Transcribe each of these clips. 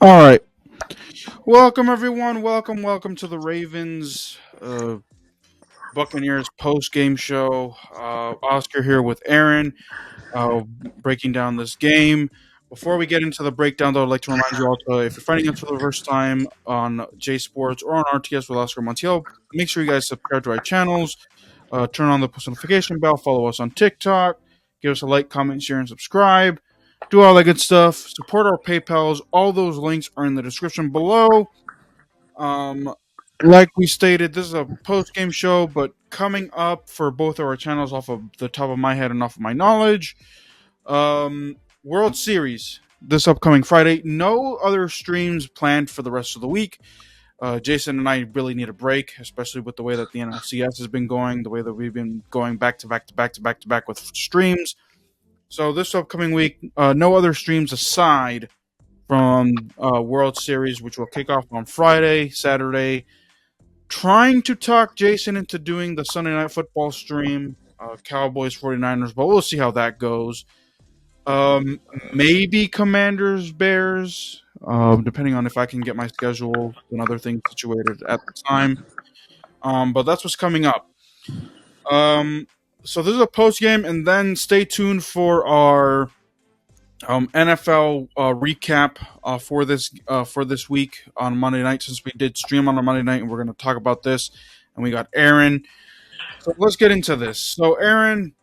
All right. Welcome, everyone. Welcome to the Ravens Buccaneers post game show. Oscar here with Aaron, breaking down this game. Before we get into the breakdown, though, I'd like to remind you all to, if you're finding us for the first time on J Sports or on RTS with Oscar Montiel, make sure you guys subscribe to our channels, turn on the post notification bell, follow us on TikTok, give us a like, comment, share, and subscribe. Do all that good stuff. Support our PayPals. All those links are in the description below. Um, like we stated, this is a post game show, but coming up for both of our channels, off of the top of my head and off of my knowledge, World Series this upcoming Friday. No other streams planned for the rest of the week. Jason and I really need a break, especially with the way that the NLCS has been going, the way that we've been going back to back to back to back to back with streams. So this upcoming week, no other streams aside from World Series, which will kick off on Friday, Saturday. Trying to talk Jason into doing the Sunday Night Football stream, Cowboys 49ers, but we'll see how that goes. Um, Maybe Commanders Bears, depending on if I can get my schedule and other things situated at the time. But that's what's coming up. Um, so this is a post game, and then stay tuned for our NFL recap for this week on Monday night, since we did stream on a Monday night, and we're going to talk about this. And we got Aaron. So let's get into this. So Aaron,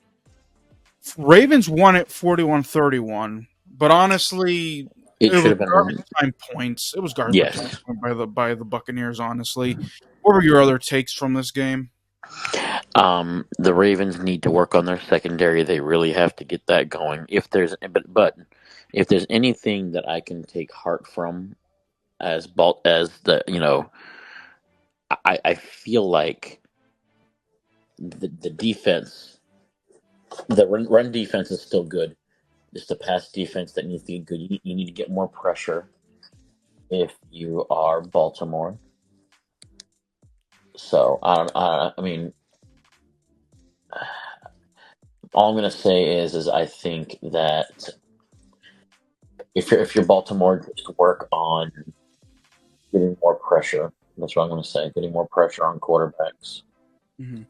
Ravens won it 41-31, but honestly, It it should was have been. garbage time points. It was garbage time Yes. by the Buccaneers. Honestly, what were your other takes from this game? The Ravens need to work on their secondary. They really have to get that going. But if there's anything that I can take heart from as the I feel like the defense, the run defense is still good. It's the pass defense that needs to get good. You need to get more pressure if you are Baltimore. So I mean, all I'm gonna say is I think that if you're Baltimore, just work on getting more pressure. That's what I'm going to say. Getting more pressure on quarterbacks. Mm-hmm.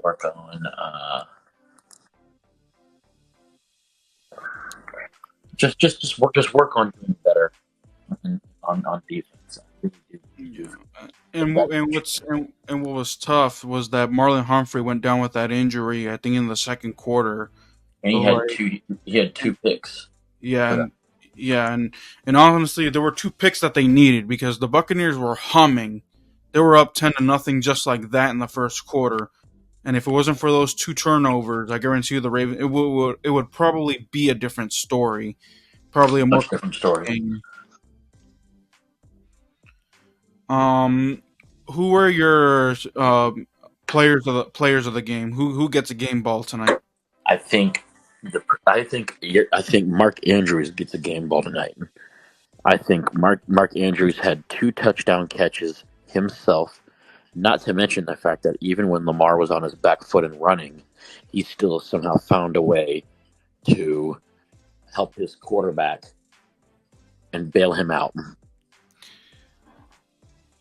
Work on just work on doing better on defense. I really do. Yeah. And what was tough was that Marlon Humphrey went down with that injury, I think, in the second quarter. And he had Like, two. He had two picks yeah, for that. and yeah, and honestly, there were two picks that they needed because the Buccaneers were humming. They were up 10-0 just like that in the first quarter. And if it wasn't for those two turnovers, I guarantee you the Ravens it would probably be a different story, probably a more Much different story. game. Um, who were your players of the game? Who gets a game ball tonight? I think I think Mark Andrews gets a game ball tonight. I think Mark Andrews had two touchdown catches himself. Not to mention the fact that even when Lamar was on his back foot and running, he still somehow found a way to help his quarterback and bail him out.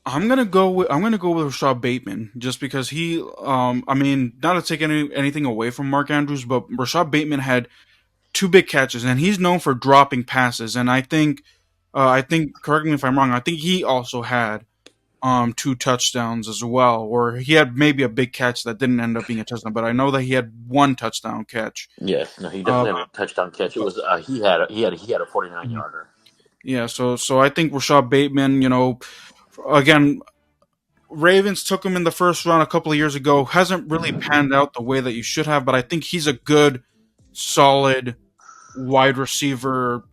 I'm gonna go with Rashad Bateman just because he I mean, not to take anything away from Mark Andrews, but Rashad Bateman had two big catches, and he's known for dropping passes. And I think correct me if I'm wrong. I think he also had two touchdowns as well, or he had maybe a big catch that didn't end up being a touchdown. But I know that he had one touchdown catch. Yes, no, he Uh, definitely had a touchdown catch. It was he had a 49 yarder. yeah, so I think Rashad Bateman, again, Ravens took him in the first round a couple of years ago. Hasn't really panned out the way that you should have, but I think he's a good, solid wide receiver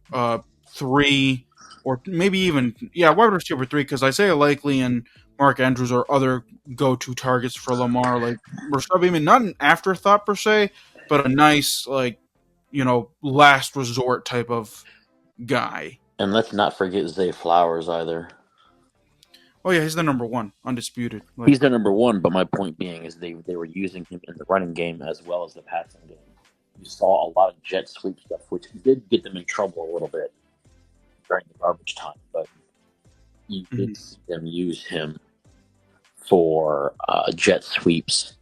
three, or maybe even wide receiver three, because Isaiah Likely and Mark Andrews are other go-to targets for Lamar. Like Rashad Bateman, not an afterthought per se, but a nice last resort type of guy. And let's not forget Zay Flowers either. Oh yeah, he's the number one, undisputed. Like, He's the number one, but my point being is they were using him in the running game as well as the passing game. You saw a lot of jet sweep stuff, which did get them in trouble a little bit. during the garbage time, but you Mhm. did see them use him for jet sweeps.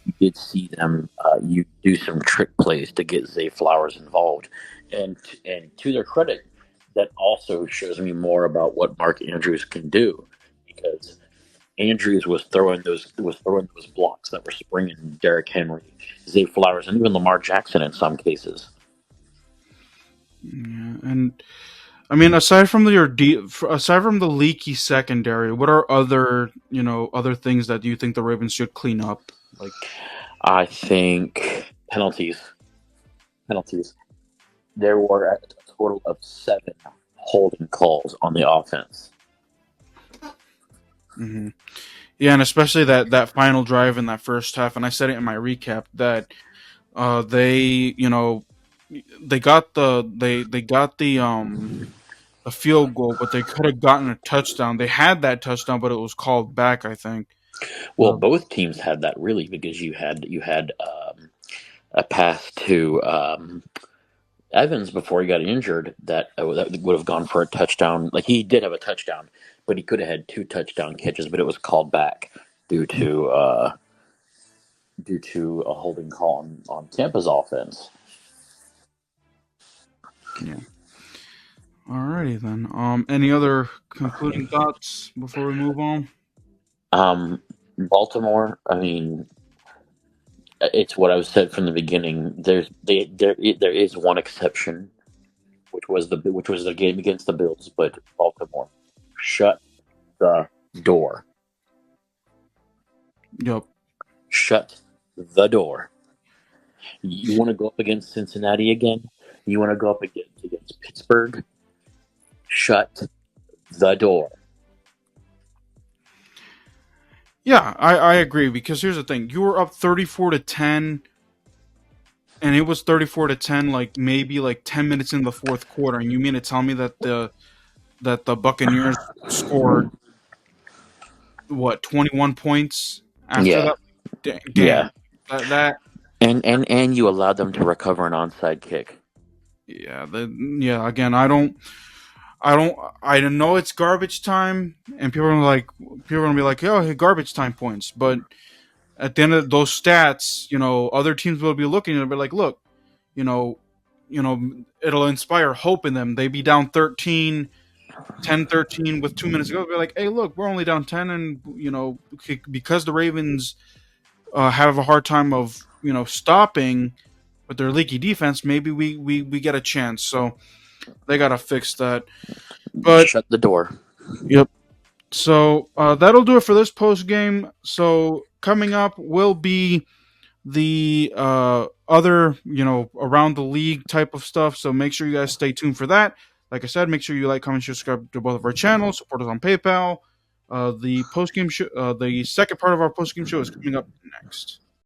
You did see them you do some trick plays to get Zay Flowers involved, and to their credit, that also shows me more about what Mark Andrews can do, because Andrews was throwing those blocks that were springing Derrick Henry, Zay Flowers, and even Lamar Jackson in some cases. Yeah, and I mean, aside from the leaky secondary, what are other other things that you think the Ravens should clean up? Like, I think penalties. There were a total of 7 holding calls on the offense. mhm. Yeah, and especially that final drive in that first half, and I said it in my recap that they they got the field goal, but they could have gotten a touchdown. They had that touchdown, but it was called back, I think. Well, both teams had that really because you had a pass to Evans before he got injured that would have gone for a touchdown. Like he did have a touchdown, but he could have had 2 touchdown catches, but it was called back due to uh, due to a holding call on Tampa's offense. Yeah. Alrighty then. Any other concluding thoughts before we move on? Baltimore. I mean, it's what I've said from the beginning. There is one exception, which was the game against the Bills, but Baltimore shut the door. Yep. Shut the door. You want to go up against Cincinnati again? You want to go up against Pittsburgh? Shut the door. Yeah, I agree because here's the thing: you were up 34-10, and it was 34-10, like maybe like 10 minutes in the fourth quarter, and you mean to tell me that the Buccaneers scored what 21 points after Yeah, that? yeah, Damn, that and you allowed them to recover an onside kick. yeah, yeah. Again, I don't know it's garbage time, and people are gonna be like, oh, hey, garbage time points, but at the end of those stats, other teams will be looking and be like, look, you know, it'll inspire hope in them. They be down 10-13 with 2 minutes to go. They're like, hey, look, we're only down 10, and because the Ravens have a hard time of stopping with their leaky defense, maybe we get a chance. So they gotta fix that. But Shut the door. yep. So that'll do it for this post game. So coming up will be the other, around the league type of stuff. So make sure you guys stay tuned for that. Like I said, make sure you like, comment, share, subscribe to both of our channels. Support us on PayPal. The second part of our post game show is coming up next.